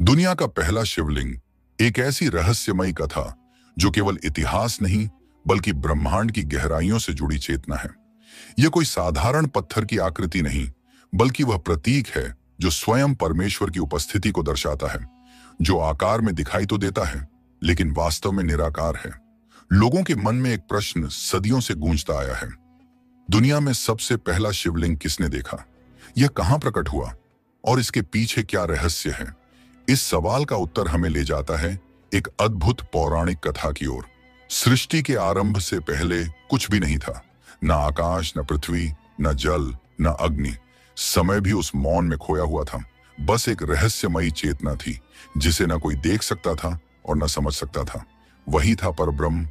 दुनिया का पहला शिवलिंग एक ऐसी रहस्यमयी कथा जो केवल इतिहास नहीं बल्कि ब्रह्मांड की गहराइयों से जुड़ी चेतना है। यह कोई साधारण पत्थर की आकृति नहीं बल्कि वह प्रतीक है जो स्वयं परमेश्वर की उपस्थिति को दर्शाता है, जो आकार में दिखाई तो देता है लेकिन वास्तव में निराकार है। लोगों के मन में एक प्रश्न सदियों से गूंजता आया है, दुनिया में सबसे पहला शिवलिंग किसने देखा, यह कहां प्रकट हुआ और इसके पीछे क्या रहस्य है। इस सवाल का उत्तर हमें ले जाता है एक अद्भुत पौराणिक कथा की ओर। सृष्टि के आरंभ से पहले कुछ भी नहीं था, न आकाश, न पृथ्वी, न जल, न अग्नि। समय भी उस मौन में खोया हुआ था। बस एक रहस्यमयी चेतना थी जिसे न कोई देख सकता था और न समझ सकता था। वही था परब्रह्म,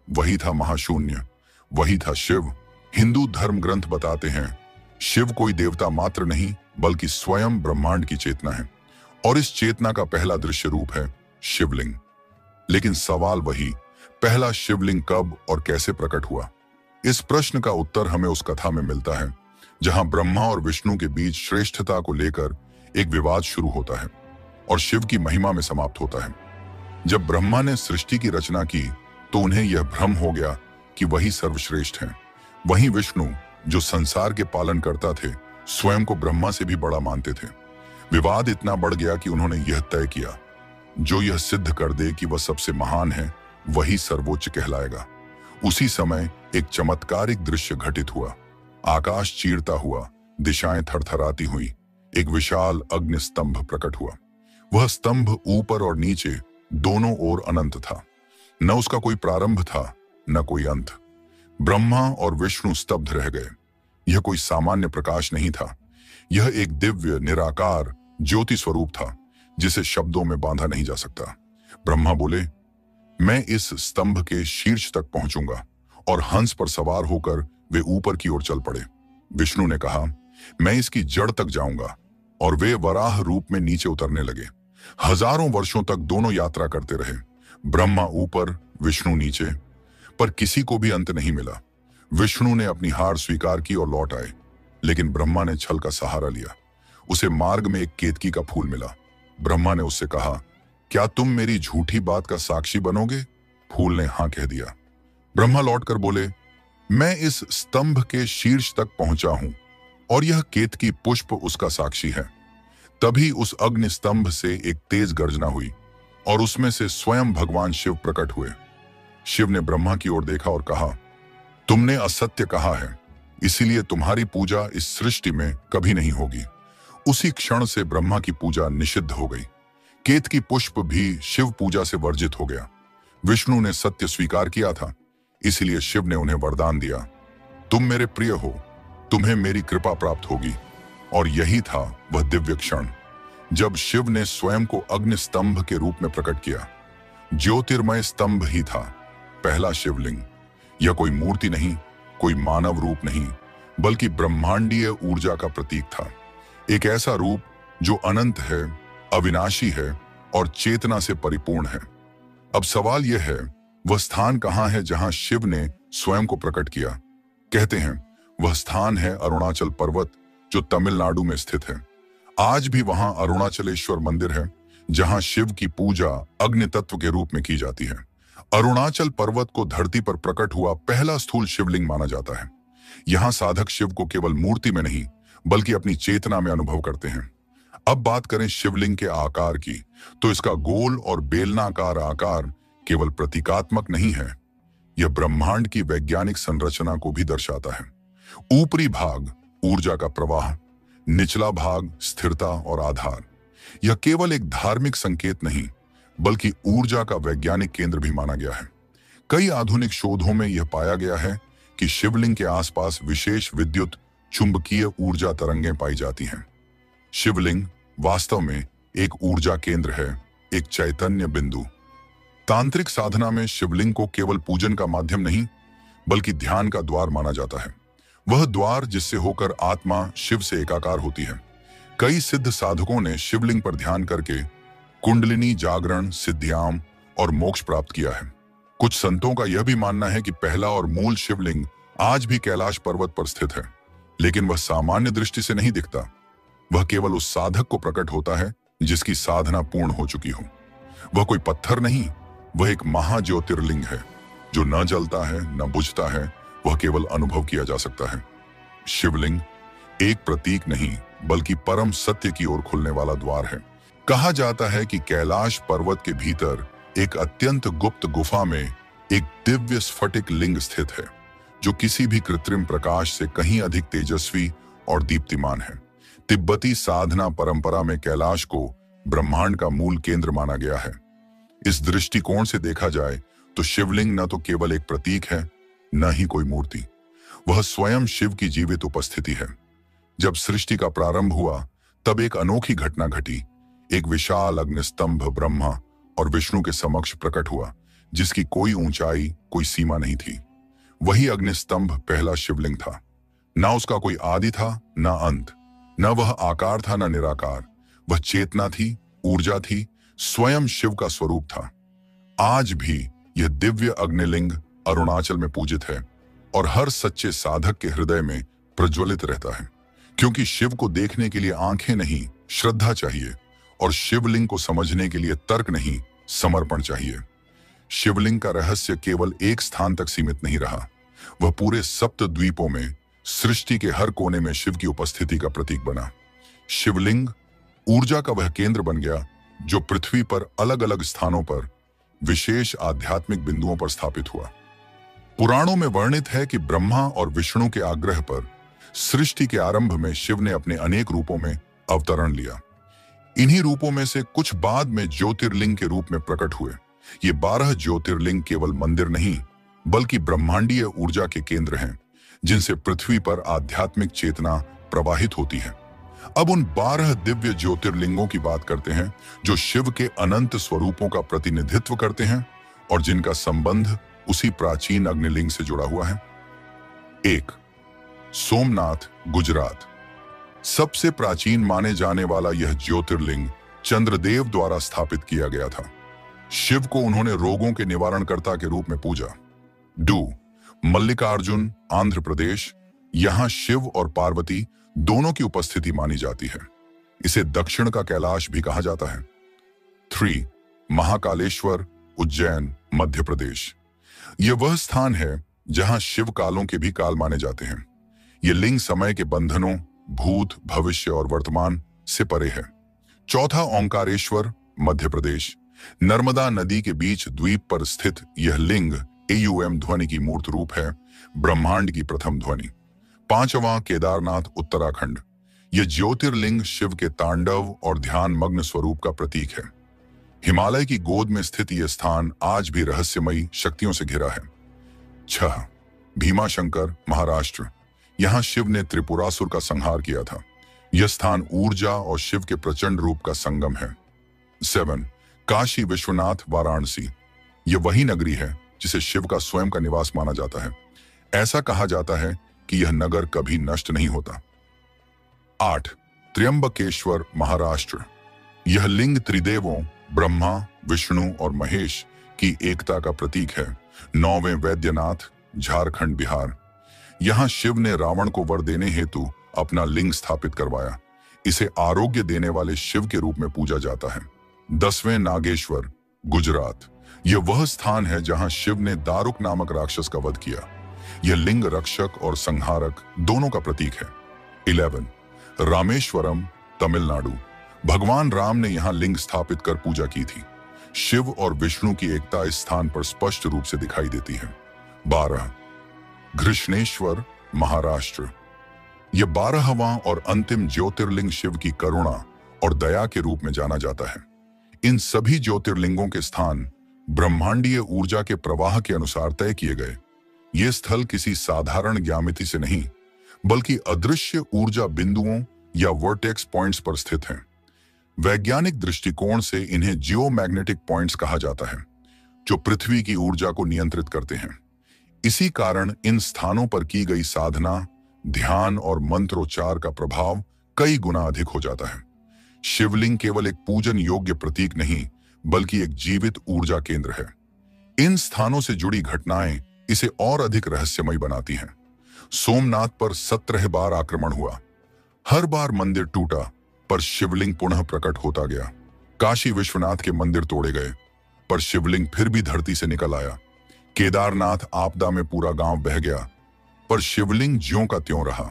वही था महाशून्य, वही था शिव। हिंदू धर्म ग्रंथ बताते हैं शिव कोई देवता मात्र नहीं बल्कि स्वयं ब्रह्मांड की चेतना है और इस चेतना का पहला दृश्य रूप है शिवलिंग। लेकिन सवाल वही, पहला शिवलिंग कब और कैसे प्रकट हुआ। इस प्रश्न का उत्तर हमें उस कथा में मिलता है जहां ब्रह्मा और विष्णु के बीच श्रेष्ठता को लेकर एक विवाद शुरू होता है और शिव की महिमा में समाप्त होता है। जब ब्रह्मा ने सृष्टि की रचना की तो उन्हें यह भ्रम हो गया कि वही सर्वश्रेष्ठ हैं। वहीं विष्णु जो संसार के पालन करता थे स्वयं को ब्रह्मा से भी बड़ा मानते थे। विवाद इतना बढ़ गया कि उन्होंने यह तय किया, जो यह सिद्ध कर दे कि वह सबसे महान है वही सर्वोच्च कहलाएगा। उसी समय एक चमत्कारिक दृश्य घटित हुआ। आकाश चीरता हुआ, दिशाएं थरथराती हुई, एक विशाल अग्नि स्तंभ प्रकट हुआ। वह स्तंभ ऊपर और नीचे दोनों ओर अनंत था। न उसका कोई प्रारंभ था न कोई अंत। ब्रह्मा और विष्णु स्तब्ध रह गए। यह कोई सामान्य प्रकाश नहीं था, यह एक दिव्य निराकार ज्योति स्वरूप था जिसे शब्दों में बांधा नहीं जा सकता। ब्रह्मा बोले, मैं इस स्तंभ के शीर्ष तक पहुंचूंगा, और हंस पर सवार होकर वे ऊपर की ओर चल पड़े। विष्णु ने कहा, मैं इसकी जड़ तक जाऊंगा, और वे वराह रूप में नीचे उतरने लगे। हजारों वर्षों तक दोनों यात्रा करते रहे, ब्रह्मा ऊपर विष्णु नीचे, पर किसी को भी अंत नहीं मिला। विष्णु ने अपनी हार स्वीकार की और लौट आए, लेकिन ब्रह्मा ने छल का सहारा लिया। उसे मार्ग में एक केतकी का फूल मिला। ब्रह्मा ने उससे कहा, क्या तुम मेरी झूठी बात का साक्षी बनोगे? फूल ने हाँ कह दिया। ब्रह्मा लौटकर बोले, मैं इस स्तंभ के शीर्ष तक पहुंचा हूं और यह केतकी पुष्प उसका साक्षी है। तभी उस अग्नि स्तंभ से एक तेज गर्जना हुई और उसमें से स्वयं भगवान शिव प्रकट हुए। शिव ने ब्रह्मा की ओर देखा और कहा, तुमने असत्य कहा है, इसीलिए तुम्हारी पूजा इस सृष्टि में कभी नहीं होगी। उसी क्षण से ब्रह्मा की पूजा निषिद्ध हो गई। केतकी पुष्प भी शिव पूजा से वर्जित हो गया। विष्णु ने सत्य स्वीकार किया था, इसलिए शिव ने उन्हें वरदान दिया, तुम मेरे प्रिय हो, तुम्हें मेरी कृपा प्राप्त होगी। और यही था वह दिव्य क्षण जब शिव ने स्वयं को अग्नि स्तंभ के रूप में प्रकट किया। ज्योतिर्मय स्तंभ ही था पहला शिवलिंग। यह कोई मूर्ति नहीं, कोई मानव रूप नहीं, बल्कि ब्रह्मांडीय ऊर्जा का प्रतीक था। एक ऐसा रूप जो अनंत है, अविनाशी है और चेतना से परिपूर्ण है। अब सवाल यह है, वह स्थान कहां है जहां शिव ने स्वयं को प्रकट किया? कहते हैं वह स्थान है अरुणाचल पर्वत, जो तमिलनाडु में स्थित है। आज भी वहां अरुणाचलेश्वर मंदिर है जहां शिव की पूजा अग्नि तत्व के रूप में की जाती है। अरुणाचल पर्वत को धरती पर प्रकट हुआ पहला स्थूल शिवलिंग माना जाता है। यहां साधक शिव को केवल मूर्ति में नहीं बल्कि अपनी चेतना में अनुभव करते हैं। अब बात करें शिवलिंग के आकार की, तो इसका गोल और बेलनाकार आकार केवल प्रतीकात्मक नहीं है, यह ब्रह्मांड की वैज्ञानिक संरचना को भी दर्शाता है। ऊपरी भाग ऊर्जा का प्रवाह, निचला भाग स्थिरता और आधार। यह केवल एक धार्मिक संकेत नहीं बल्कि ऊर्जा का वैज्ञानिक केंद्र भी माना गया है। कई आधुनिक शोधों में यह पाया गया है कि शिवलिंग के आसपास विशेष विद्युत चुंबकीय ऊर्जा तरंगें पाई जाती हैं। शिवलिंग वास्तव में एक ऊर्जा केंद्र है, एक चैतन्य बिंदु। तांत्रिक साधना में शिवलिंग को केवल पूजन का माध्यम नहीं बल्कि ध्यान का द्वार माना जाता है। वह द्वार जिससे होकर आत्मा शिव से एकाकार होती है। कई सिद्ध साधकों ने शिवलिंग पर ध्यान करके कुंडलिनी जागरण, सिद्धियाम और मोक्ष प्राप्त किया है। कुछ संतों का यह भी मानना है कि पहला और मूल शिवलिंग आज भी कैलाश पर्वत पर स्थित है, लेकिन वह सामान्य दृष्टि से नहीं दिखता। वह केवल उस साधक को प्रकट होता है जिसकी साधना पूर्ण हो चुकी हो। वह कोई पत्थर नहीं, वह एक महाज्योतिर्लिंग है जो न जलता है न बुझता है, वह केवल अनुभव किया जा सकता है। शिवलिंग एक प्रतीक नहीं बल्कि परम सत्य की ओर खुलने वाला द्वार है। कहा जाता है कि कैलाश पर्वत के भीतर एक अत्यंत गुप्त गुफा में एक दिव्य स्फटिक लिंग स्थित है जो किसी भी कृत्रिम प्रकाश से कहीं अधिक तेजस्वी और दीप्तिमान है। तिब्बती साधना परंपरा में कैलाश को ब्रह्मांड का मूल केंद्र माना गया है। इस दृष्टिकोण से देखा जाए तो शिवलिंग न तो केवल एक प्रतीक है, न ही कोई मूर्ति, वह स्वयं शिव की जीवित उपस्थिति है। जब सृष्टि का प्रारंभ हुआ तब एक अनोखी घटना घटी। एक विशाल अग्निस्तंभ ब्रह्मा और विष्णु के समक्ष प्रकट हुआ, जिसकी कोई ऊंचाई, कोई सीमा नहीं थी। वही अग्निस्तंभ पहला शिवलिंग था। ना उसका कोई आदि था, ना अंत। न वह आकार था, ना निराकार। वह चेतना थी, ऊर्जा थी, स्वयं शिव का स्वरूप था। आज भी यह दिव्य अग्निलिंग अरुणाचल में पूजित है और हर सच्चे साधक के हृदय में प्रज्वलित रहता है, क्योंकि शिव को देखने के लिए आंखें नहीं, श्रद्धा चाहिए, और शिवलिंग को समझने के लिए तर्क नहीं, समर्पण चाहिए। शिवलिंग का रहस्य केवल एक स्थान तक सीमित नहीं रहा, वह पूरे सप्त द्वीपों में, सृष्टि के हर कोने में शिव की उपस्थिति का प्रतीक बना। शिवलिंग ऊर्जा का वह केंद्र बन गया जो पृथ्वी पर अलग अलग स्थानों पर विशेष आध्यात्मिक बिंदुओं पर स्थापित हुआ। पुराणों में वर्णित है कि ब्रह्मा और विष्णु के आग्रह पर सृष्टि के आरंभ में शिव ने अपने अनेक रूपों में अवतरण लिया। इन्हीं रूपों में से कुछ बाद में ज्योतिर्लिंग के रूप में प्रकट हुए। ये 12 ज्योतिर्लिंग केवल मंदिर नहीं बल्कि ब्रह्मांडीय ऊर्जा के केंद्र हैं, जिनसे पृथ्वी पर आध्यात्मिक चेतना प्रवाहित होती है। अब उन 12 दिव्य ज्योतिर्लिंगों की बात करते हैं जो शिव के अनंत स्वरूपों का प्रतिनिधित्व करते हैं और जिनका संबंध उसी प्राचीन अग्निलिंग से जुड़ा हुआ है। 1. सोमनाथ, गुजरात। सबसे प्राचीन माने जाने वाला यह ज्योतिर्लिंग चंद्रदेव द्वारा स्थापित किया गया था। शिव को उन्होंने रोगों के निवारणकर्ता के रूप में पूजा। 2. मल्लिकार्जुन, आंध्र प्रदेश। यहां शिव और पार्वती दोनों की उपस्थिति मानी जाती है। इसे दक्षिण का कैलाश भी कहा जाता है। 3. महाकालेश्वर, उज्जैन, मध्य प्रदेश। यह वह स्थान है जहां शिव कालों के भी काल माने जाते हैं। यह लिंग समय के बंधनों, भूत, भविष्य और वर्तमान से परे है। 4. ओंकारेश्वर, मध्य प्रदेश। नर्मदा नदी के बीच द्वीप पर स्थित यह लिंग एयूएम ध्वनि की मूर्त रूप है, ब्रह्मांड की प्रथम ध्वनि। 5. केदारनाथ, उत्तराखंड। यह ज्योतिर्लिंग शिव के तांडव और ध्यान मग्न स्वरूप का प्रतीक है। हिमालय की गोद में स्थित यह स्थान आज भी रहस्यमयी शक्तियों से घिरा है। 6. भीमाशंकर, महाराष्ट्र। यहां शिव ने त्रिपुरासुर का संहार किया था। यह स्थान ऊर्जा और शिव के प्रचंड रूप का संगम है। 7. काशी विश्वनाथ, वाराणसी। यह वही नगरी है जिसे शिव का स्वयं का निवास माना जाता है। ऐसा कहा जाता है कि यह नगर कभी नष्ट नहीं होता। 8. त्र्यंबकेश्वर, महाराष्ट्र। यह लिंग त्रिदेवों ब्रह्मा, विष्णु और महेश की एकता का प्रतीक है। 9वें वैद्यनाथ, झारखंड, बिहार। यहां शिव ने रावण को वर देने हेतु अपना लिंग स्थापित करवाया। इसे आरोग्य देने वाले शिव के रूप में पूजा जाता है। 10वें नागेश्वर, गुजरात। यह वह स्थान है जहां शिव ने दारुक नामक राक्षस का वध किया। यह लिंग रक्षक और संहारक दोनों का प्रतीक है। 11. रामेश्वरम, तमिलनाडु। भगवान राम ने यहां लिंग स्थापित कर पूजा की थी। शिव और विष्णु की एकता इस स्थान पर स्पष्ट रूप से दिखाई देती है। 12. घृष्णेश्वर, महाराष्ट्र। यह 12वां और अंतिम ज्योतिर्लिंग शिव की करुणा और दया के रूप में जाना जाता है। इन सभी ज्योतिर्लिंगों के स्थान ब्रह्मांडीय ऊर्जा के प्रवाह के अनुसार तय किए गए। ये स्थल किसी साधारण ज्यामिति से नहीं बल्कि अदृश्य ऊर्जा बिंदुओं या वर्टेक्स पॉइंट्स पर स्थित हैं। वैज्ञानिक दृष्टिकोण से इन्हें जियोमैग्नेटिक पॉइंट्स कहा जाता है, जो पृथ्वी की ऊर्जा को नियंत्रित करते हैं। इसी कारण इन स्थानों पर की गई साधना, ध्यान और मंत्रोच्चार का प्रभाव कई गुना अधिक हो जाता है। शिवलिंग केवल एक पूजन योग्य प्रतीक नहीं बल्कि एक जीवित ऊर्जा केंद्र है। इन स्थानों से जुड़ी घटनाएं इसे और अधिक रहस्यमय बनाती हैं। सोमनाथ पर 17 बार आक्रमण हुआ। हर बार मंदिर टूटा पर शिवलिंग पुनः प्रकट होता गया। काशी विश्वनाथ के मंदिर तोड़े गए, पर शिवलिंग फिर भी धरती से निकल आया। केदारनाथ आपदा में पूरा गांव बह गया, पर शिवलिंग ज्यों का त्यों रहा।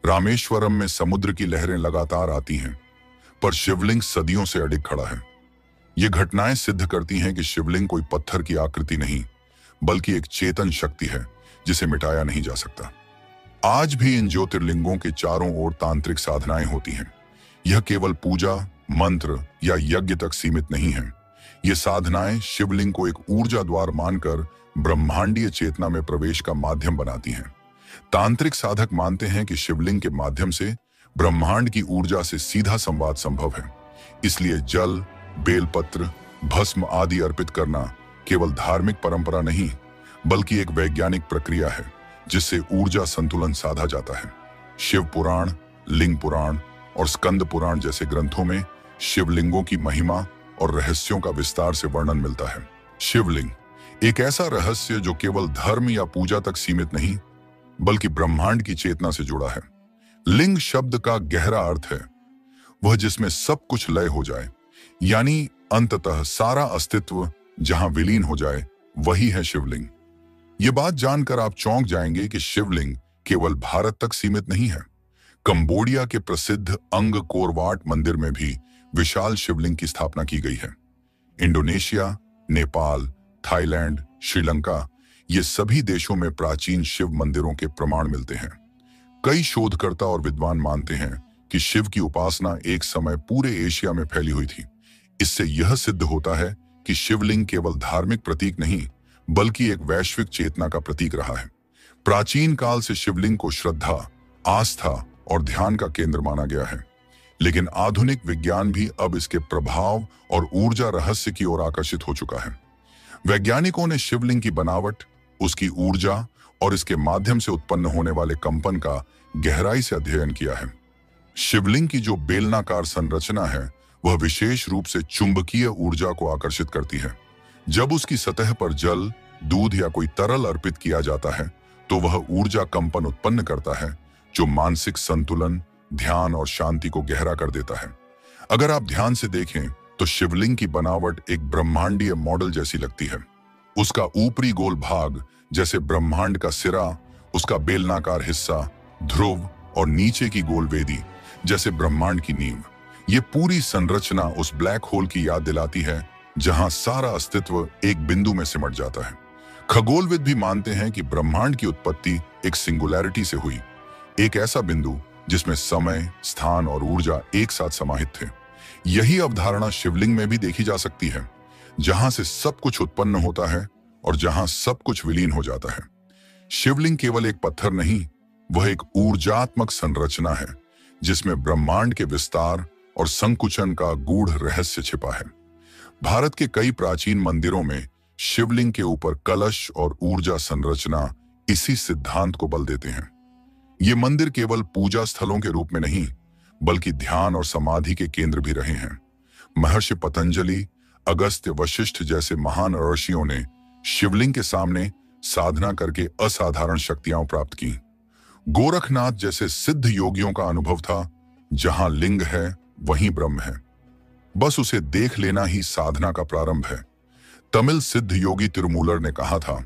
रामेश्वरम में समुद्र की लहरें लगातार आती हैं, पर शिवलिंग सदियों से अडिग खड़ा है। ये घटनाएं सिद्ध करती हैं कि शिवलिंग कोई पत्थर की आकृति नहीं, बल्कि एक चेतन शक्ति है जिसे मिटाया नहीं जा सकता। आज भी इन ज्योतिर्लिंगों के चारों ओर तांत्रिक साधनाएं होती हैं। यह केवल पूजा, मंत्र या यज्ञ तक सीमित नहीं है। ये साधनाएं शिवलिंग को एक ऊर्जा द्वार मानकर ब्रह्मांडीय चेतना में प्रवेश का माध्यम बनाती हैं। तांत्रिक साधक मानते हैं कि शिवलिंग के माध्यम से ब्रह्मांड की ऊर्जा से सीधा संवाद संभव है। इसलिए जल, बेलपत्र, भस्म आदि अर्पित करना केवल धार्मिक परंपरा नहीं, बल्कि एक वैज्ञानिक प्रक्रिया है जिससे ऊर्जा संतुलन साधा जाता है। शिव पुराण, लिंग पुराण और स्कंद पुराण जैसे ग्रंथों में शिवलिंगों की महिमा और रहस्यों का विस्तार से वर्णन मिलता है। शिवलिंग एक ऐसा रहस्य जो केवल धर्म या पूजा तक सीमित नहीं, बल्कि ब्रह्मांड की चेतना से जुड़ा है। लिंग शब्द का गहरा अर्थ है वह जिसमें सब कुछ लय हो जाए, यानी अंततः सारा अस्तित्व जहां विलीन हो जाए, वही है शिवलिंग। ये बात जानकर आप चौंक जाएंगे कि शिवलिंग केवल भारत तक सीमित नहीं है। कंबोडिया के प्रसिद्ध अंगकोर वाट मंदिर में भी विशाल शिवलिंग की स्थापना की गई है। इंडोनेशिया, नेपाल, थाईलैंड, श्रीलंका, ये सभी देशों में प्राचीन शिव मंदिरों के प्रमाण मिलते हैं। कई शोधकर्ता और विद्वान मानते हैं कि शिव की उपासना एक समय पूरे एशिया में फैली हुई थी। इससे यह सिद्ध होता है कि शिवलिंग केवल धार्मिक प्रतीक नहीं, बल्कि एक वैश्विक चेतना का प्रतीक रहा है। प्राचीन काल से शिवलिंग को श्रद्धा, आस्था और ध्यान का केंद्र माना गया है, लेकिन आधुनिक विज्ञान भी अब इसके प्रभाव और ऊर्जा रहस्य की ओर आकर्षित हो चुका है। वैज्ञानिकों ने शिवलिंग की बनावट, उसकी ऊर्जा और इसके माध्यम से उत्पन्न होने वाले कंपन का गहराई से अध्ययन किया है। शिवलिंग की जो बेलनाकार संरचना है, वह विशेष रूप से चुंबकीय ऊर्जा को आकर्षित करती है। जब उसकी सतह पर जल, दूध या कोई तरल अर्पित किया जाता है, तो वह ऊर्जा कंपन उत्पन्न करता है जो मानसिक संतुलन, ध्यान और शांति को गहरा कर देता है। अगर आप ध्यान से देखें तो शिवलिंग की बनावट एक ब्रह्मांडीय मॉडल जैसी लगती है। उसका ऊपरी गोल भाग जैसे ब्रह्मांड का सिरा, उसका बेलनाकार हिस्सा ध्रुव और नीचे की गोल वेदी जैसे ब्रह्मांड की नींव। ये पूरी संरचना उस ब्लैक होल की याद दिलाती है जहां सारा अस्तित्व एक बिंदु में सिमट जाता है। खगोलविद भी मानते हैं कि ब्रह्मांड की उत्पत्ति एक सिंगुलैरिटी से हुई, एक ऐसा बिंदु जिसमें समय, स्थान और ऊर्जा एक साथ समाहित थे। यही अवधारणा शिवलिंग में भी देखी जा सकती है, जहां से सब कुछ उत्पन्न होता है और जहां सब कुछ विलीन हो जाता है। शिवलिंग केवल एक पत्थर नहीं, वह एक ऊर्जात्मक संरचना है जिसमें ब्रह्मांड के विस्तार और संकुचन का गूढ़ रहस्य छिपा है। भारत के कई प्राचीन मंदिरों में शिवलिंग के ऊपर कलश और ऊर्जा संरचना इसी सिद्धांत को बल देते हैं। ये मंदिर केवल पूजा स्थलों के रूप में नहीं, बल्कि ध्यान और समाधि के केंद्र भी रहे हैं। महर्षि पतंजलि, अगस्त्य, वशिष्ठ जैसे महान ऋषियों ने शिवलिंग के सामने साधना करके असाधारण शक्तियां प्राप्त की। गोरखनाथ जैसे सिद्ध योगियों का अनुभव था, जहां लिंग है वहीं ब्रह्म है, बस उसे देख लेना ही साधना का प्रारंभ है। तमिल सिद्ध योगी तिरुमूलर ने कहा था,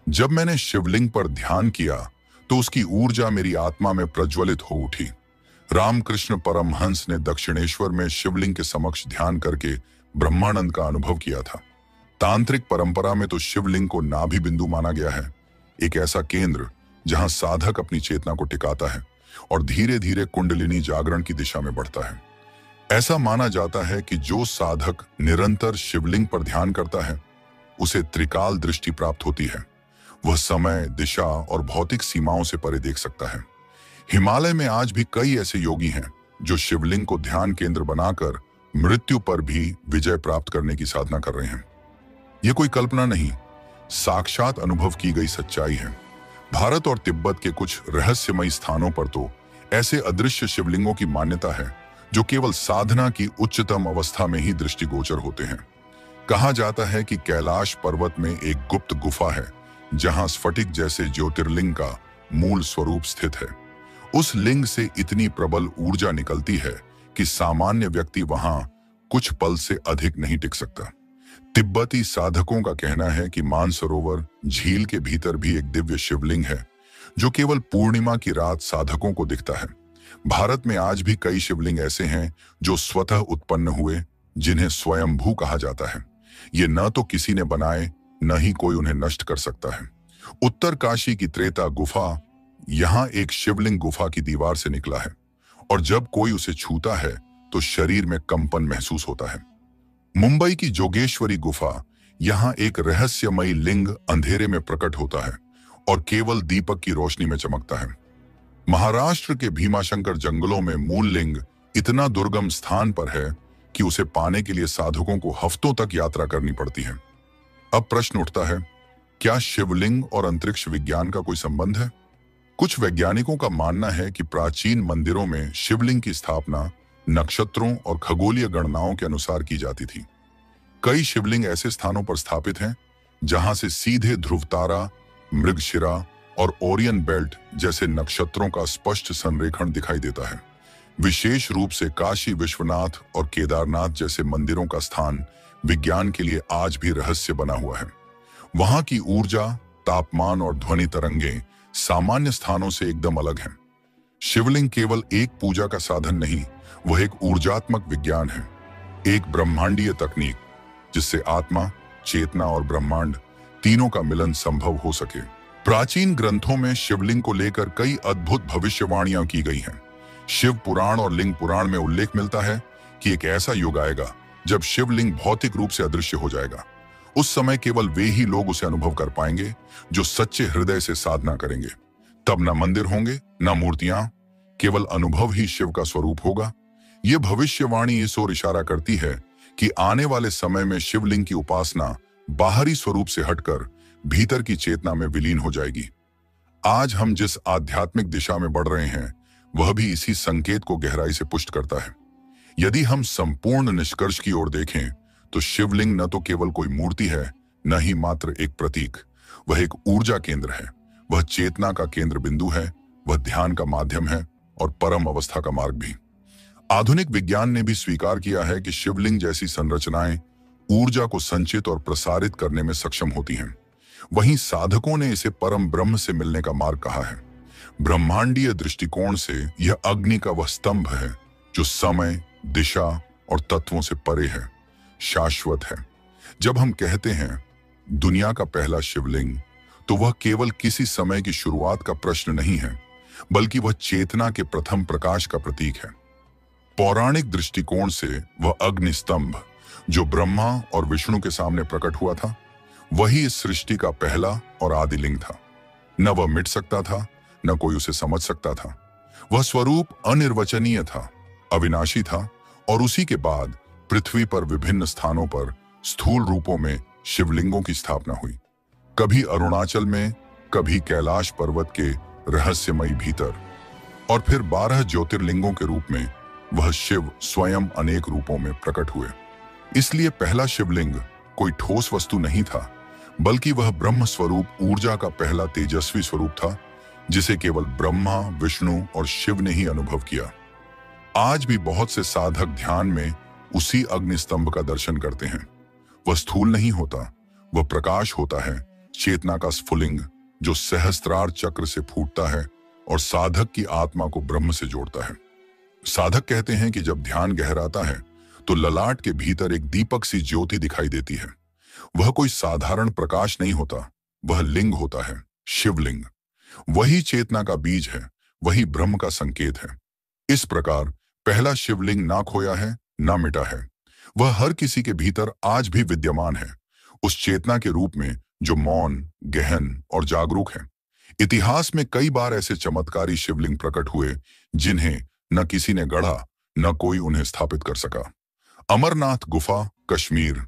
जब मैंने शिवलिंग पर ध्यान किया तो उसकी ऊर्जा मेरी आत्मा में प्रज्वलित हो उठी। रामकृष्ण परमहंस ने दक्षिणेश्वर में शिवलिंग के समक्ष ध्यान करके ब्रह्मानंद का अनुभव किया था। तांत्रिक परंपरा में तो शिवलिंग को नाभि बिंदु माना गया है, एक ऐसा केंद्र जहां साधक अपनी चेतना को टिकाता है और धीरे धीरे कुंडलिनी जागरण की दिशा में बढ़ता है। ऐसा माना जाता है कि जो साधक निरंतर शिवलिंग पर ध्यान करता है, उसे त्रिकाल दृष्टि प्राप्त होती है। वह समय, दिशा और भौतिक सीमाओं से परे देख सकता है। हिमालय में आज भी कई ऐसे योगी हैं जो शिवलिंग को ध्यान केंद्र बनाकर मृत्यु पर भी विजय प्राप्त करने की साधना कर रहे हैं। यह कोई कल्पना नहीं, साक्षात अनुभव की गई सच्चाई है। भारत और तिब्बत के कुछ रहस्यमयी स्थानों पर तो ऐसे अदृश्य शिवलिंगों की मान्यता है जो केवल साधना की उच्चतम अवस्था में ही दृष्टिगोचर होते हैं। कहा जाता है कि कैलाश पर्वत में एक गुप्त गुफा है जहां स्फटिक जैसे ज्योतिर्लिंग का मूल स्वरूप स्थित है। उस लिंग से इतनी प्रबल ऊर्जा निकलती है कि सामान्य व्यक्ति वहां कुछ पल से अधिक नहीं टिक सकता। तिब्बती साधकों का कहना है कि मानसरोवर झील के भीतर भी एक दिव्य शिवलिंग है जो केवल पूर्णिमा की रात साधकों को दिखता है। भारत में आज भी कई शिवलिंग ऐसे हैं जो स्वतः उत्पन्न हुए, जिन्हें स्वयंभू कहा जाता है। ये न तो किसी ने बनाए, न ही कोई उन्हें नष्ट कर सकता है। उत्तर काशी की त्रेता गुफा, यहाँ एक शिवलिंग गुफा की दीवार से निकला है और जब कोई उसे छूता है तो शरीर में कंपन महसूस होता है। मुंबई की जोगेश्वरी गुफा, यहाँ एक रहस्यमयी लिंग अंधेरे में प्रकट होता है और केवल दीपक की रोशनी में चमकता है। महाराष्ट्र के भीमाशंकर जंगलों में मूल लिंग इतना दुर्गम स्थान पर है कि उसे पाने के लिए साधकों को हफ्तों तक यात्रा करनी पड़ती है। अब प्रश्न उठता है, क्या शिवलिंग और अंतरिक्ष विज्ञान का कोई संबंध है? कुछ वैज्ञानिकों का मानना है कि प्राचीन मंदिरों में शिवलिंग की स्थापना नक्षत्रों और खगोलीय गणनाओं के अनुसार की जाती थी। कई शिवलिंग ऐसे स्थानों पर स्थापित हैं जहां से सीधे ध्रुव तारा, मृगशिरा और ओरियन बेल्ट जैसे नक्षत्रों का स्पष्ट संरेखण दिखाई देता है। विशेष रूप से काशी विश्वनाथ और केदारनाथ जैसे मंदिरों का स्थान विज्ञान के लिए आज भी रहस्य बना हुआ है। वहां की ऊर्जा, तापमान और ध्वनि तरंगें सामान्य स्थानों से एकदम अलग हैं। शिवलिंग केवल एक पूजा का साधन नहीं, वह एक ऊर्जात्मक विज्ञान है, एक ब्रह्मांडीय तकनीक जिससे आत्मा, चेतना और ब्रह्मांड तीनों का मिलन संभव हो सके। प्राचीन ग्रंथों में शिवलिंग को लेकर कई अद्भुत भविष्यवाणियां की गई हैं। शिव पुराण और लिंग पुराण में उल्लेख मिलता है कि एक ऐसा युग आएगा जब शिवलिंग भौतिक रूप से अदृश्य हो जाएगा। उस समय केवल वे ही लोग उसे अनुभव कर पाएंगे जो सच्चे हृदय से साधना करेंगे। तब न मंदिर होंगे, न मूर्तियां, केवल अनुभव ही शिव का स्वरूप होगा। ये भविष्यवाणी इस ओर इशारा करती है कि आने वाले समय में शिवलिंग की उपासना बाहरी स्वरूप से हटकर भीतर की चेतना में विलीन हो जाएगी। आज हम जिस आध्यात्मिक दिशा में बढ़ रहे हैं वह भी इसी संकेत को गहराई से पुष्ट करता है। यदि हम संपूर्ण निष्कर्ष की ओर देखें तो शिवलिंग न तो केवल कोई मूर्ति है, न ही मात्र एक प्रतीक। वह एक ऊर्जा केंद्र है, वह चेतना का केंद्र बिंदु है, वह ध्यान का माध्यम है और परम अवस्था का मार्ग भी। आधुनिक विज्ञान ने भी स्वीकार किया है कि शिवलिंग जैसी संरचनाएं ऊर्जा को संचित और प्रसारित करने में सक्षम होती हैं। वहीं साधकों ने इसे परम ब्रह्म से मिलने का मार्ग कहा है। ब्रह्मांडीय दृष्टिकोण से यह अग्नि का वह स्तंभ है जो समय, दिशा और तत्वों से परे है, शाश्वत है। जब हम कहते हैं दुनिया का पहला शिवलिंग, तो वह केवल किसी समय की शुरुआत का प्रश्न नहीं है, बल्कि वह चेतना के प्रथम प्रकाश का प्रतीक है। पौराणिक दृष्टिकोण से वह अग्नि स्तंभ जो ब्रह्मा और विष्णु के सामने प्रकट हुआ था, वही इस सृष्टि का पहला और आदि लिंग था। न वह मिट सकता था, न कोई उसे समझ सकता था। वह स्वरूप अनिर्वचनीय था, अविनाशी था और उसी के बाद पृथ्वी पर विभिन्न स्थानों पर स्थूल रूपों में शिवलिंगों की स्थापना हुई। कभी अरुणाचल में, कभी कैलाश पर्वत के रहस्यमयी भीतर, और फिर 12 ज्योतिर्लिंगों के रूप में वह शिव स्वयं अनेक रूपों में प्रकट हुए। इसलिए पहला शिवलिंग कोई ठोस वस्तु नहीं था, बल्कि वह ब्रह्म स्वरूप ऊर्जा का पहला तेजस्वी स्वरूप था, जिसे केवल ब्रह्मा, विष्णु और शिव ने ही अनुभव किया। आज भी बहुत से साधक ध्यान में उसी अग्नि स्तंभ का दर्शन करते हैं। वह स्थूल नहीं होता, वह प्रकाश होता है, चेतना का स्फुलिंग जो सहस्त्रार चक्र से फूटता है और साधक की आत्मा को ब्रह्म से जोड़ता है। साधक कहते हैं कि जब ध्यान गहराता है तो ललाट के भीतर एक दीपक सी ज्योति दिखाई देती है। वह कोई साधारण प्रकाश नहीं होता, वह लिंग होता है, शिवलिंग। वही चेतना का बीज है, वही ब्रह्म का संकेत है। इस प्रकार पहला शिवलिंग ना खोया है, ना मिटा है। वह हर किसी के भीतर आज भी विद्यमान है, उस चेतना के रूप में जो मौन, गहन और जागरूक है। इतिहास में कई बार ऐसे चमत्कारी शिवलिंग प्रकट हुए जिन्हें न किसी ने गढ़ा, न कोई उन्हें स्थापित कर सका। अमरनाथ गुफा, कश्मीर,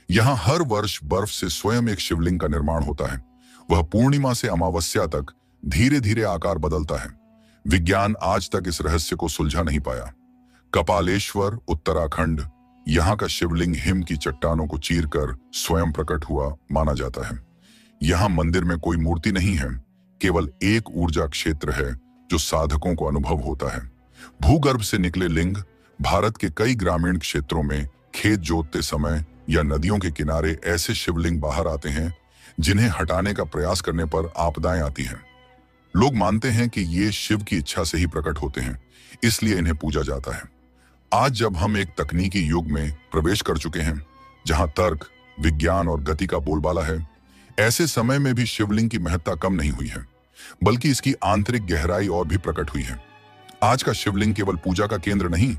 यहाँ हर वर्ष बर्फ से स्वयं एक शिवलिंग का निर्माण होता है। वह पूर्णिमा से अमावस्या तक धीरे धीरे आकार बदलता है। विज्ञान आज तक इस रहस्य को सुलझा नहीं पाया। कपालेश्वर, उत्तराखंड, यहाँ का शिवलिंग हिम की चट्टानों को चीरकर स्वयं प्रकट हुआ माना जाता है। यहाँ मंदिर में कोई मूर्ति नहीं है, केवल एक ऊर्जा क्षेत्र है जो साधकों को अनुभव होता है। भूगर्भ से निकले लिंग भारत के कई ग्रामीण क्षेत्रों में खेत जोतते समय या नदियों के किनारे ऐसे शिवलिंग बाहर आते हैं जिन्हें हटाने का प्रयास करने पर आपदाएं आती हैं। लोग मानते हैं कि ये शिव की इच्छा से ही प्रकट होते हैं, इसलिए इन्हें पूजा जाता है। आज जब हम एक तकनीकी युग में प्रवेश कर चुके हैं जहां तर्क, विज्ञान और गति का बोलबाला है, ऐसे समय में भी शिवलिंग की महत्ता कम नहीं हुई है, बल्कि इसकी आंतरिक गहराई और भी प्रकट हुई है। आज का शिवलिंग केवल पूजा का केंद्र नहीं,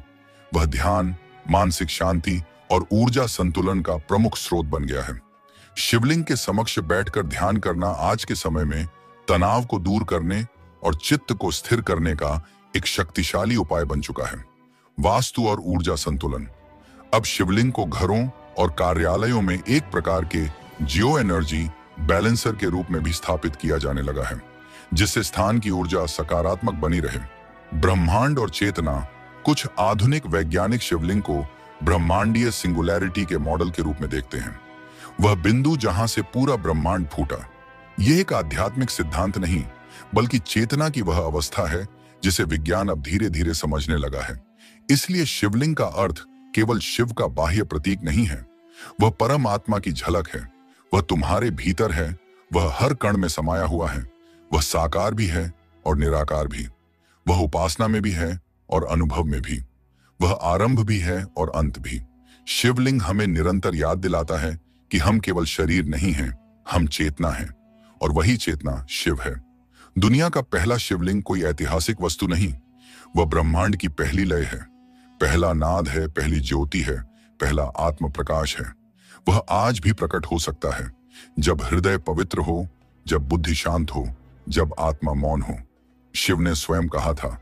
वह ध्यान, मानसिक शांति और ऊर्जा संतुलन का प्रमुख स्रोत बन गया है। शिवलिंग के समक्ष बैठकर ध्यान करना आज के समय में तनाव को दूर करने और चित्त को स्थिर करने का एक शक्तिशाली उपाय बन चुका है। वास्तु और ऊर्जा संतुलन। अब शिवलिंग को घरों और कार्यालयों में एक प्रकार के जियो एनर्जी बैलेंसर के रूप में भी स्थापित किया जाने लगा है, जिससे स्थान की ऊर्जा सकारात्मक बनी रहे। ब्रह्मांड और चेतना। कुछ आधुनिक वैज्ञानिक शिवलिंग को ब्रह्मांडीय सिंगुलैरिटी के मॉडल के रूप में देखते हैं, वह बिंदु जहां से पूरा ब्रह्मांड फूटा। यह एक आध्यात्मिक सिद्धांत नहीं, बल्कि चेतना की वह अवस्था है जिसे विज्ञान अब धीरे धीरे समझने लगा है। इसलिए शिवलिंग का अर्थ केवल शिव का बाह्य प्रतीक नहीं है, वह परम आत्मा की झलक है। वह तुम्हारे भीतर है, वह हर कण में समाया हुआ है। वह साकार भी है और निराकार भी, वह उपासना में भी है और अनुभव में भी, वह आरंभ भी है और अंत भी। शिवलिंग हमें निरंतर याद दिलाता है कि हम केवल शरीर नहीं हैं, हम चेतना हैं, और वही चेतना शिव है। दुनिया का पहला शिवलिंग कोई ऐतिहासिक वस्तु नहीं, वह ब्रह्मांड की पहली लय है, पहला नाद है, पहली ज्योति है, पहला आत्म प्रकाश है। वह आज भी प्रकट हो सकता है, जब हृदय पवित्र हो, जब बुद्धि शांत हो, जब आत्मा मौन हो। शिव ने स्वयं कहा था,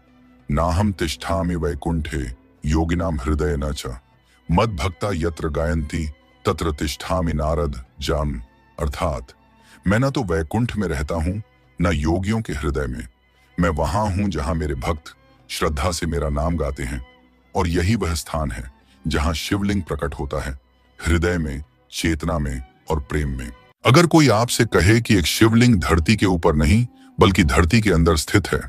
नाहम तिष्ठामि वैकुंठे योगिनाम हृदय न च मद भक्ता यत्र गायन्ति तत्र तिष्ठामि नारद जाम। अर्थात मैं न तो वैकुंठ में रहता हूं, न योगियों के हृदय में। मैं वहां हूं जहां मेरे भक्त श्रद्धा से मेरा नाम गाते हैं, और यही वह स्थान है जहां शिवलिंग प्रकट होता है, हृदय में, चेतना में और प्रेम में। अगर कोई आपसे कहे कि एक शिवलिंग धरती के ऊपर नहीं बल्कि धरती के अंदर स्थित है,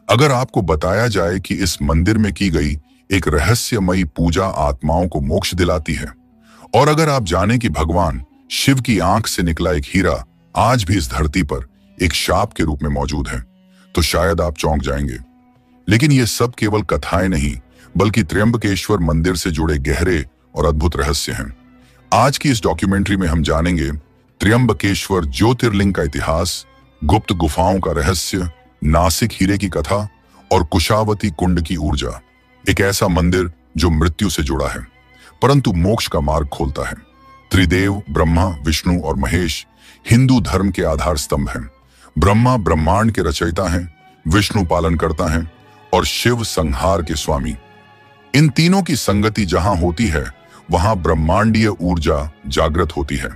अगर आपको बताया जाए कि इस मंदिर में की गई एक रहस्यमयी पूजा आत्माओं को मोक्ष दिलाती है, और अगर आप जाने कि भगवान शिव की आंख से निकला एक हीरा आज भी इस धरती पर एक शाप के रूप में मौजूद है, तो शायद आप चौंक जाएंगे। लेकिन ये सब केवल कथाएं नहीं, बल्कि त्र्यंबकेश्वर मंदिर से जुड़े गहरे और अद्भुत रहस्य हैं। आज की इस डॉक्यूमेंट्री में हम जानेंगे त्र्यंबकेश्वर ज्योतिर्लिंग का इतिहास, गुप्त गुफाओं का रहस्य, नासिक हीरे की कथा और कुशावती कुंड की ऊर्जा। एक ऐसा मंदिर जो मृत्यु से जुड़ा है परंतु मोक्ष का मार्ग खोलता है। त्रिदेव ब्रह्मा, विष्णु और महेश हिंदू धर्म के आधार स्तंभ हैं। ब्रह्मा ब्रह्मांड के रचयिता हैं, विष्णु पालन करता है और शिव संहार के स्वामी। इन तीनों की संगति जहां होती है वहां ब्रह्मांडीय ऊर्जा जागृत होती है।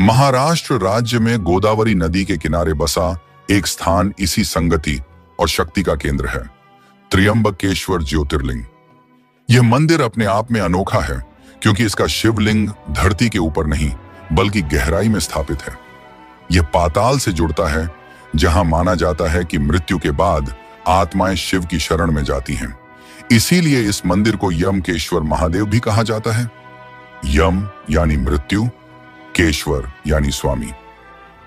महाराष्ट्र राज्य में गोदावरी नदी के किनारे बसा एक स्थान इसी संगति और शक्ति का केंद्र है, त्र्यंबकेश्वर ज्योतिर्लिंग। यह मंदिर अपने आप में अनोखा है क्योंकि इसका शिवलिंग धरती के ऊपर नहीं बल्कि गहराई में स्थापित है। यह पाताल से जुड़ता है, जहां माना जाता है कि मृत्यु के बाद आत्माएं शिव की शरण में जाती हैं। इसीलिए इस मंदिर को यमकेश्वर महादेव भी कहा जाता है। यम यानी मृत्यु, केश्वर यानी स्वामी।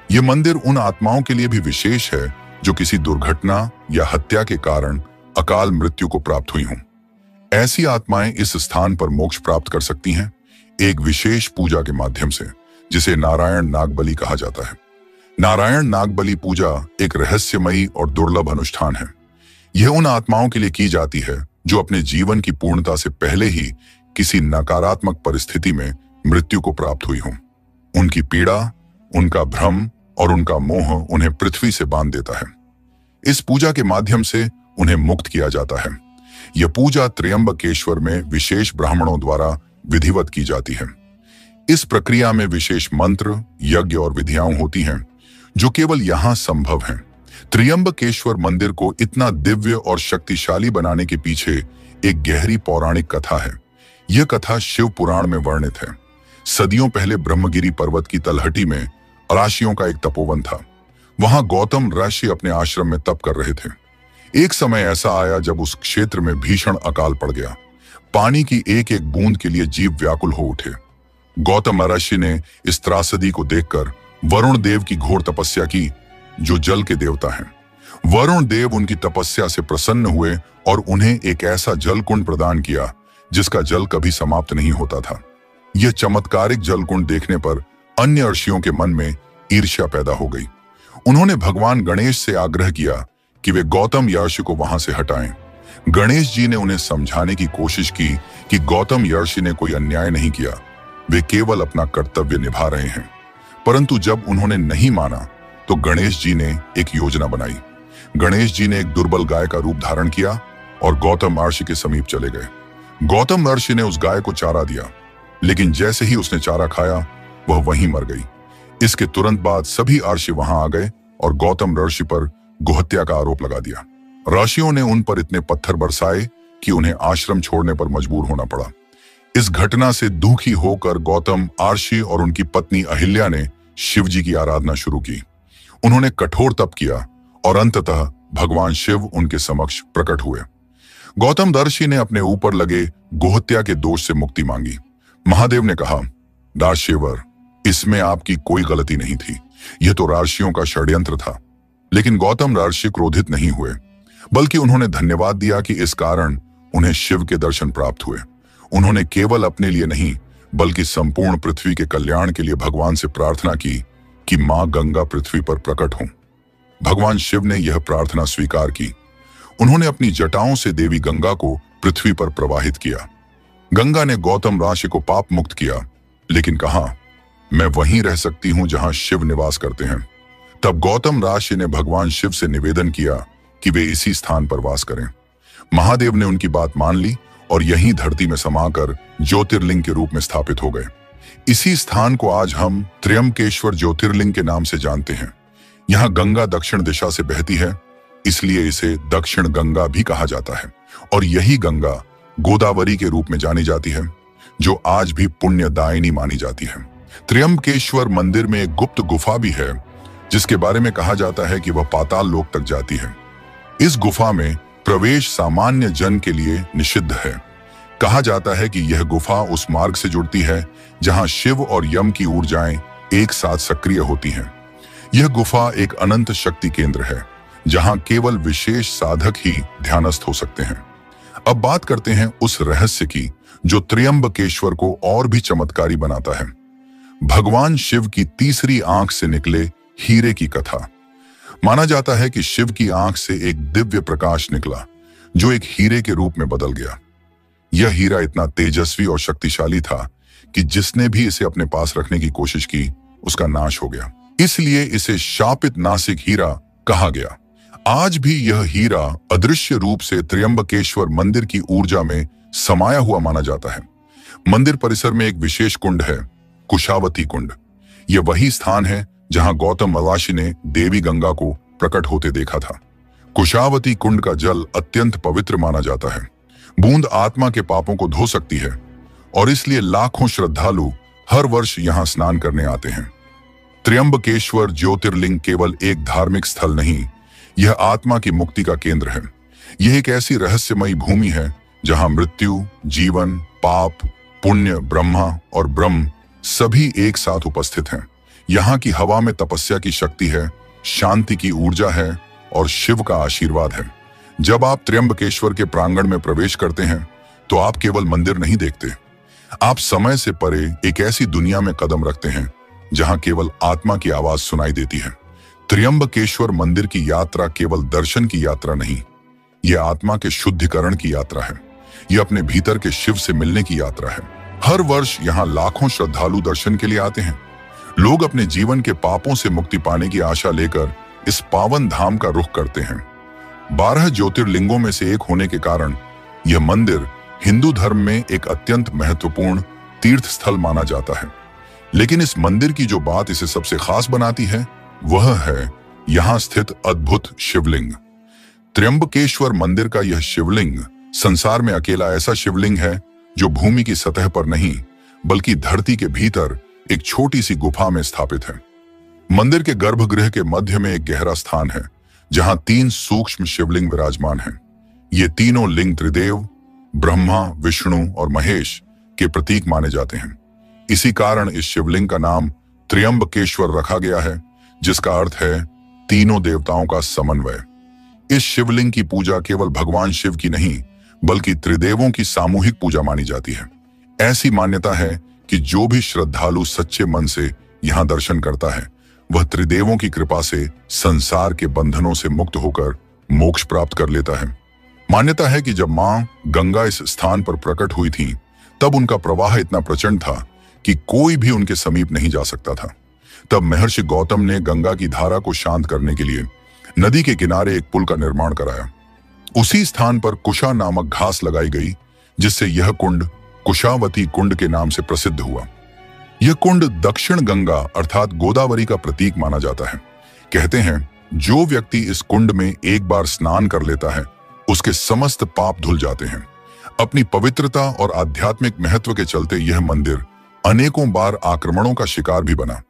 यह मंदिर उन आत्माओं के लिए भी विशेष है जो किसी दुर्घटना या हत्या के कारण अकाल मृत्यु को प्राप्त हुई हों। ऐसी आत्माएं इस स्थान पर मोक्ष प्राप्त कर सकती हैं एक विशेष पूजा के माध्यम से, जिसे नारायण नागबलि कहा जाता है। नारायण नागबलि पूजा एक रहस्यमयी और दुर्लभ अनुष्ठान है। यह उन आत्माओं के लिए की जाती है जो अपने जीवन की पूर्णता से पहले ही किसी नकारात्मक परिस्थिति में मृत्यु को प्राप्त हुई हों। उनकी पीड़ा, उनका भ्रम और उनका मोह उन्हें पृथ्वी से बांध देता है। इस पूजा के माध्यम से उन्हें मुक्त किया जाता है। यह पूजा त्र्यंबकेश्वर में विशेष ब्राह्मणों द्वारा विधिवत की जाती है। इस प्रक्रिया में विशेष मंत्र, यज्ञ और विधियां होती हैं जो केवल यहां संभव हैं। त्र्यंबकेश्वर मंदिर को इतना दिव्य और शक्तिशाली बनाने के पीछे एक गहरी पौराणिक कथा है। यह कथा शिव पुराण में वर्णित है। सदियों पहले ब्रह्मगिरी पर्वत की तलहटी में ऋषियों का एक तपोवन था। वहां गौतम ऋषि अपने आश्रम में तप कर रहे थे। एक समय ऐसा आया जब उस क्षेत्र में भीषण अकाल पड़ गया। पानी की एक एक बूंद के लिए जीव व्याकुल हो उठे। गौतम महर्षि ने इस त्रासदी को देखकर वरुण देव की घोर तपस्या की, जो जल के देवता हैं। वरुण देव उनकी तपस्या से प्रसन्न हुए और उन्हें एक ऐसा जल कुंड प्रदान किया जिसका जल कभी समाप्त नहीं होता था। यह चमत्कारिक जल कुंड देखने पर अन्य ऋषियों के मन में ईर्ष्या पैदा हो गई। उन्होंने भगवान गणेश से आग्रह किया कि वे गौतम यर्षि को वहां से हटाएं। गणेश जी ने उन्हें समझाने की कोशिश की कि गौतम यर्षि ने कोई अन्याय नहीं किया, वे केवल अपना कर्तव्य निभा रहे हैं। परंतु जब उन्होंने नहीं माना तो गणेश जी ने एक योजना बनाई। गणेश जी ने एक दुर्बल गाय का रूप धारण किया और गौतम महर्षि के समीप चले गए। गौतम महर्षि ने उस गाय को चारा दिया, लेकिन जैसे ही उसने चारा खाया वह वहीं मर गई। इसके तुरंत बाद सभी ऋषि वहां आ गए और गौतम ऋषि पर गोहत्या का आरोप लगा दिया। ऋषियों ने उन पर इतने पत्थर बरसाए कि उन्हें आश्रम छोड़ने पर मजबूर होना पड़ा। इस घटना से दुखी होकर गौतम ऋषि और उनकी पत्नी अहिल्या ने शिव जी की आराधना शुरू की। उन्होंने कठोर तप किया और अंततः भगवान शिव उनके समक्ष प्रकट हुए। गौतम ऋषि ने अपने ऊपर लगे गोहत्या के दोष से मुक्ति मांगी। महादेव ने कहा, राजशेवर, इसमें आपकी कोई गलती नहीं थी, यह तो ऋषियों का षड्यंत्र था। लेकिन गौतम ऋषि क्रोधित नहीं हुए, बल्कि उन्होंने धन्यवाद दिया कि इस कारण उन्हें शिव के दर्शन प्राप्त हुए। उन्होंने केवल अपने लिए नहीं बल्कि संपूर्ण पृथ्वी के कल्याण के लिए भगवान से प्रार्थना की कि मां गंगा पृथ्वी पर प्रकट हों। भगवान शिव ने यह प्रार्थना स्वीकार की। उन्होंने अपनी जटाओं से देवी गंगा को पृथ्वी पर प्रवाहित किया। गंगा ने गौतम ऋषि को पाप मुक्त किया, लेकिन कहा, मैं वहीं रह सकती हूं जहां शिव निवास करते हैं। तब गौतम ऋषि ने भगवान शिव से निवेदन किया कि वे इसी स्थान पर वास करें। महादेव ने उनकी बात मान ली और यहीं धरती में समाकर ज्योतिर्लिंग के रूप में स्थापित हो गए। इसी स्थान को आज हम त्र्यंबकेश्वर ज्योतिर्लिंग के नाम से जानते हैं। यहाँ गंगा दक्षिण दिशा से बहती है, इसलिए इसे दक्षिण गंगा भी कहा जाता है। और यही गंगा गोदावरी के रूप में जानी जाती है, जो आज भी पुण्यदायिनी मानी जाती है। त्र्यंबकेश्वर मंदिर में एक गुप्त गुफा भी है, जिसके बारे में कहा जाता है कि वह पाताल लोक तक जाती है। इस गुफा में प्रवेश सामान्य जन के लिए निषिद्ध है। कहा जाता है कि यह गुफा उस मार्ग से जुड़ती है जहां शिव और यम की ऊर्जाएं एक साथ सक्रिय होती हैं। यह गुफा एक अनंत शक्ति केंद्र है, जहां केवल विशेष साधक ही ध्यानस्थ हो सकते हैं। अब बात करते हैं उस रहस्य की जो त्र्यंबकेश्वर को और भी चमत्कारी बनाता है। भगवान शिव की तीसरी आंख से निकले हीरे की कथा। माना जाता है कि शिव की आंख से एक दिव्य प्रकाश निकला, जो एक हीरे के रूप में बदल गया। यह हीरा इतना तेजस्वी और शक्तिशाली था कि जिसने भी इसे अपने पास रखने की कोशिश की, उसका नाश हो गया। इसलिए इसे शापित नासिक हीरा कहा गया। आज भी यह हीरा अदृश्य रूप से त्र्यंबकेश्वर मंदिर की ऊर्जा में समाया हुआ माना जाता है। मंदिर परिसर में एक विशेष कुंड है, कुशावती कुंड। यह वही स्थान है जहां गौतम ऋषि ने देवी गंगा को प्रकट होते देखा था। कुशावती कुंड का जल अत्यंत पवित्र माना जाता है। बूंद आत्मा के पापों को धो सकती है और इसलिए लाखों श्रद्धालु हर वर्ष यहां स्नान करने आते हैं। त्र्यंबकेश्वर ज्योतिर्लिंग केवल एक धार्मिक स्थल नहीं, यह आत्मा की मुक्ति का केंद्र है। यह एक ऐसी रहस्यमयी भूमि है जहां मृत्यु, जीवन, पाप, पुण्य, ब्रह्मा और ब्रह्म सभी एक साथ उपस्थित हैं। यहाँ की हवा में तपस्या की शक्ति है, शांति की ऊर्जा है और शिव का आशीर्वाद है। जब आप त्र्यंबकेश्वर के प्रांगण में प्रवेश करते हैं तो आप केवल मंदिर नहीं देखते, आप समय से परे एक ऐसी दुनिया में कदम रखते हैं जहां केवल आत्मा की आवाज सुनाई देती है। त्र्यंबकेश्वर मंदिर की यात्रा केवल दर्शन की यात्रा नहीं, यह आत्मा के शुद्धिकरण की यात्रा है। यह अपने भीतर के शिव से मिलने की यात्रा है। हर वर्ष यहाँ लाखों श्रद्धालु दर्शन के लिए आते हैं। लोग अपने जीवन के पापों से मुक्ति पाने की आशा लेकर इस पावन धाम का रुख करते हैं। 12 ज्योतिर्लिंगों में से एक होने के कारण यह मंदिर हिंदू धर्म में एक अत्यंत महत्वपूर्ण तीर्थ स्थल माना जाता है। लेकिन इस मंदिर की जो बात इसे सबसे खास बनाती है, वह है यहाँ स्थित अद्भुत शिवलिंग। त्र्यंबकेश्वर मंदिर का यह शिवलिंग संसार में अकेला ऐसा शिवलिंग है जो भूमि की सतह पर नहीं बल्कि धरती के भीतर एक छोटी सी गुफा में स्थापित है। मंदिर के गर्भगृह के मध्य में एक गहरा स्थान है जहां 3 सूक्ष्म शिवलिंग विराजमान हैं। ये तीनों लिंग त्रिदेव ब्रह्मा, विष्णु और महेश के प्रतीक माने जाते हैं। इसी कारण इस शिवलिंग का नाम त्र्यंबकेश्वर रखा गया है, जिसका अर्थ है तीनों देवताओं का समन्वय। इस शिवलिंग की पूजा केवल भगवान शिव की नहीं, बल्कि त्रिदेवों की सामूहिक पूजा मानी जाती है। ऐसी मान्यता है कि जो भी श्रद्धालु सच्चे मन से यहाँ दर्शन करता है, वह त्रिदेवों की कृपा से संसार के बंधनों से मुक्त होकर मोक्ष प्राप्त कर लेता है। मान्यता है कि जब मां गंगा इस स्थान पर प्रकट हुई थी, तब उनका प्रवाह इतना प्रचंड था कि कोई भी उनके समीप नहीं जा सकता था। तब महर्षि गौतम ने गंगा की धारा को शांत करने के लिए नदी के किनारे एक पुल का निर्माण कराया। उसी स्थान पर कुशा नामक घास लगाई गई, जिससे यह कुंड कुशावती कुंड के नाम से प्रसिद्ध हुआ। यह कुंड दक्षिण गंगा अर्थात गोदावरी का प्रतीक माना जाता है। कहते हैं जो व्यक्ति इस कुंड में एक बार स्नान कर लेता है, उसके समस्त पाप धुल जाते हैं। अपनी पवित्रता और आध्यात्मिक महत्व के चलते यह मंदिर अनेकों बार आक्रमणों का शिकार भी बना।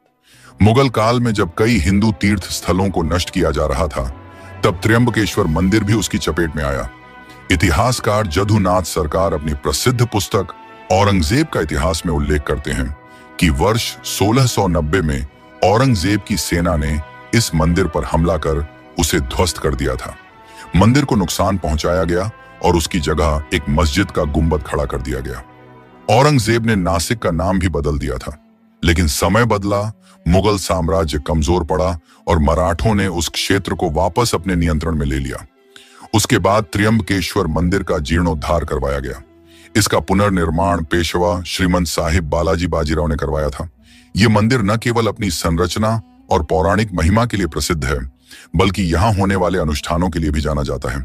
मुगल काल में जब कई हिंदू तीर्थ स्थलों को नष्ट किया जा रहा था, तब त्र्यंबकेश्वर मंदिर भी उसकी चपेट में आया। इतिहासकार जदुनाथ सरकार अपनी प्रसिद्ध पुस्तक औरंगजेब का इतिहास में उल्लेख करते हैं कि वर्ष 1690 में औरंगजेब की सेना ने इस मंदिर पर हमला कर उसे ध्वस्त कर दिया था। मंदिर को नुकसान पहुंचाया गया और उसकी जगह एक मस्जिद का गुंबद खड़ा कर दिया गया। औरंगजेब ने नासिक का नाम भी बदल दिया था, लेकिन समय बदला, मुगल साम्राज्य कमजोर पड़ा और मराठों ने उस क्षेत्र को वापस अपने नियंत्रण में ले लिया। उसके बाद त्र्यंबकेश्वर मंदिर का जीर्णोद्धार करवाया गया। इसका पुनर्निर्माण पेशवा श्रीमंत साहिब बालाजी बाजीराव ने करवाया था। यह मंदिर न केवल अपनी संरचना और पौराणिक महिमा के लिए प्रसिद्ध है, बल्कि यहाँ होने वाले अनुष्ठानों के लिए भी जाना जाता है।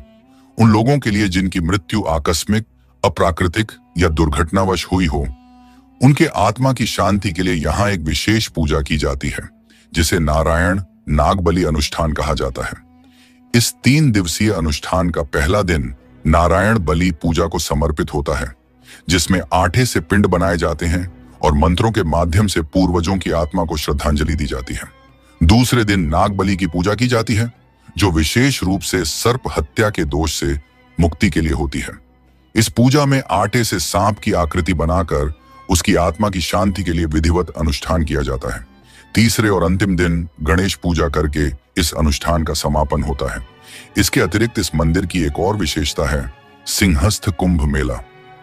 उन लोगों के लिए जिनकी मृत्यु आकस्मिक, अप्राकृतिक या दुर्घटनावश हुई हो, उनके आत्मा की शांति के लिए यहाँ एक विशेष पूजा की जाती है, जिसे नारायण नागबलि अनुष्ठान कहा जाता है। इस 3 दिवसीय अनुष्ठान का पहला दिन नारायण बलि पूजा को समर्पित होता है, जिसमें आटे से पिंड बनाए जाते हैं और मंत्रों के माध्यम से पूर्वजों की आत्मा को श्रद्धांजलि दी जाती है। दूसरे दिन नागबलि की पूजा की जाती है, जो विशेष रूप से सर्प हत्या के दोष से मुक्ति के लिए होती है। इस पूजा में आटे से सांप की आकृति बनाकर उसकी आत्मा की शांति के लिए विधिवत अनुष्ठान किया जाता है। तीसरे और अंतिम दिन गणेश पूजा करके इस अनुष्ठान का समापन होता है। इसके अतिरिक्त इस मंदिर की एक और विशेषता है सिंहस्थ कुंभ मेला।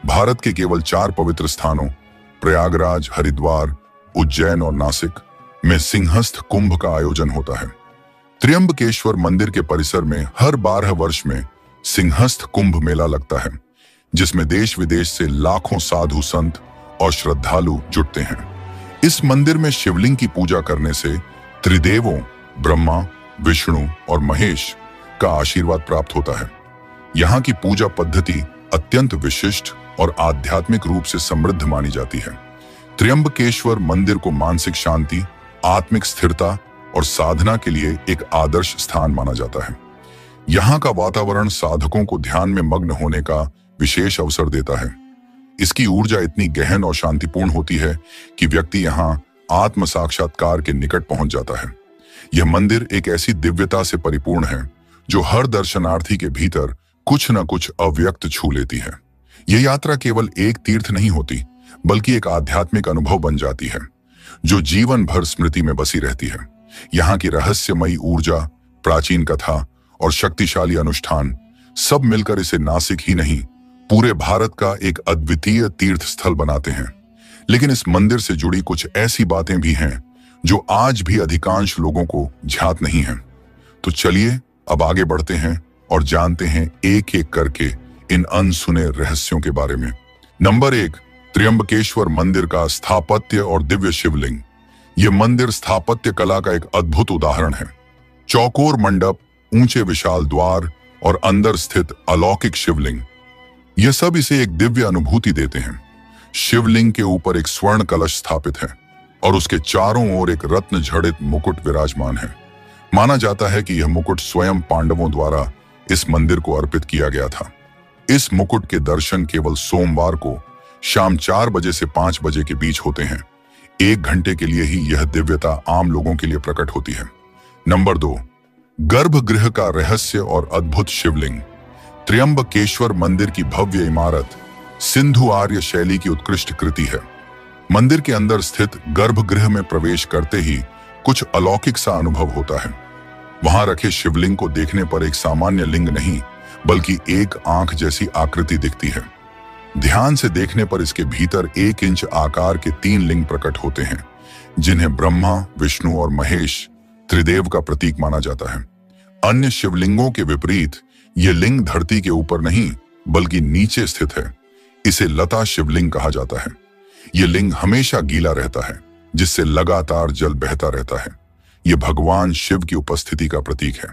भारत के केवल 4 पवित्र स्थानों प्रयागराज, हरिद्वार, उज्जैन और नासिक में सिंहस्थ कुंभ का आयोजन होता है। त्र्यंबकेश्वर मंदिर के परिसर में हर 12 वर्ष में सिंहस्थ कुंभ मेला लगता है, जिसमें देश विदेश से लाखों साधु संत और श्रद्धालु जुटते हैं। इस मंदिर में शिवलिंग की पूजा करने से त्रिदेवों ब्रह्मा, विष्णु और महेश का आशीर्वाद प्राप्त होता है। यहाँ की पूजा पद्धति अत्यंत विशिष्ट और आध्यात्मिक रूप से समृद्ध मानी जाती है। त्र्यंबकेश्वर मंदिर को मानसिक शांति, आत्मिक स्थिरता और साधना के लिए एक आदर्श स्थान माना जाता है। यहाँ का वातावरण साधकों को ध्यान में मग्न होने का विशेष अवसर देता है। इसकी ऊर्जा इतनी गहन और शांतिपूर्ण होती है कि व्यक्ति यहाँ आत्म साक्षात्कार के निकट पहुंच जाता है। यह मंदिर एक ऐसी दिव्यता से परिपूर्ण है जो हर दर्शनार्थी के भीतर कुछ न कुछ अव्यक्त छू लेती है। यह यात्रा केवल एक तीर्थ नहीं होती, बल्कि एक आध्यात्मिक अनुभव बन जाती है, जो जीवन भर स्मृति में बसी रहती है। यहाँ की रहस्यमयी ऊर्जा, प्राचीन कथा और शक्तिशाली अनुष्ठान सब मिलकर इसे नासिक ही नहीं, पूरे भारत का एक अद्वितीय तीर्थ स्थल बनाते हैं। लेकिन इस मंदिर से जुड़ी कुछ ऐसी बातें भी हैं जो आज भी अधिकांश लोगों को ज्ञात नहीं है। तो चलिए अब आगे बढ़ते हैं और जानते हैं एक एक करके इन अनसुने रहस्यों के बारे में। नंबर 1, त्र्यंबकेश्वर मंदिर का स्थापत्य और दिव्य शिवलिंग। यह मंदिर स्थापत्य कला का एक अद्भुत उदाहरण है। चौकोर मंडप, ऊंचे विशाल द्वार और अंदर स्थित अलौकिक शिवलिंग, यह सब इसे एक दिव्य अनुभूति देते हैं। शिवलिंग के ऊपर एक स्वर्ण कलश स्थापित है और उसके चारों ओर एक रत्न जड़ित मुकुट विराजमान है। माना जाता है कि यह मुकुट स्वयं पांडवों द्वारा इस मंदिर को अर्पित किया गया था। इस मुकुट के दर्शन केवल सोमवार को शाम 4 बजे से 5 बजे के बीच होते हैं। 1 घंटे के लिए ही यह दिव्यता आम लोगों के लिए प्रकट होती है। नंबर 2, गर्भगृह का रहस्य और अद्भुत शिवलिंग। त्र्यंबकेश्वर मंदिर की भव्य इमारत सिंधु आर्य शैली की उत्कृष्ट कृति है। मंदिर के अंदर स्थित गर्भगृह में प्रवेश करते ही कुछ अलौकिक सा अनुभव होता है। वहां रखे शिवलिंग को देखने पर एक सामान्य लिंग नहीं, बल्कि एक आंख जैसी आकृति दिखती है। ध्यान से देखने पर इसके भीतर 1 इंच आकार के 3 लिंग प्रकट होते हैं, जिन्हें ब्रह्मा, विष्णु और महेश त्रिदेव का प्रतीक माना जाता है। अन्य शिवलिंगों के विपरीत ये लिंग धरती के ऊपर नहीं, बल्कि नीचे स्थित है। इसे लता शिवलिंग कहा जाता है। ये लिंग हमेशा गीला रहता है, जिससे लगातार जल बहता रहता है। ये भगवान शिव की उपस्थिति का प्रतीक है।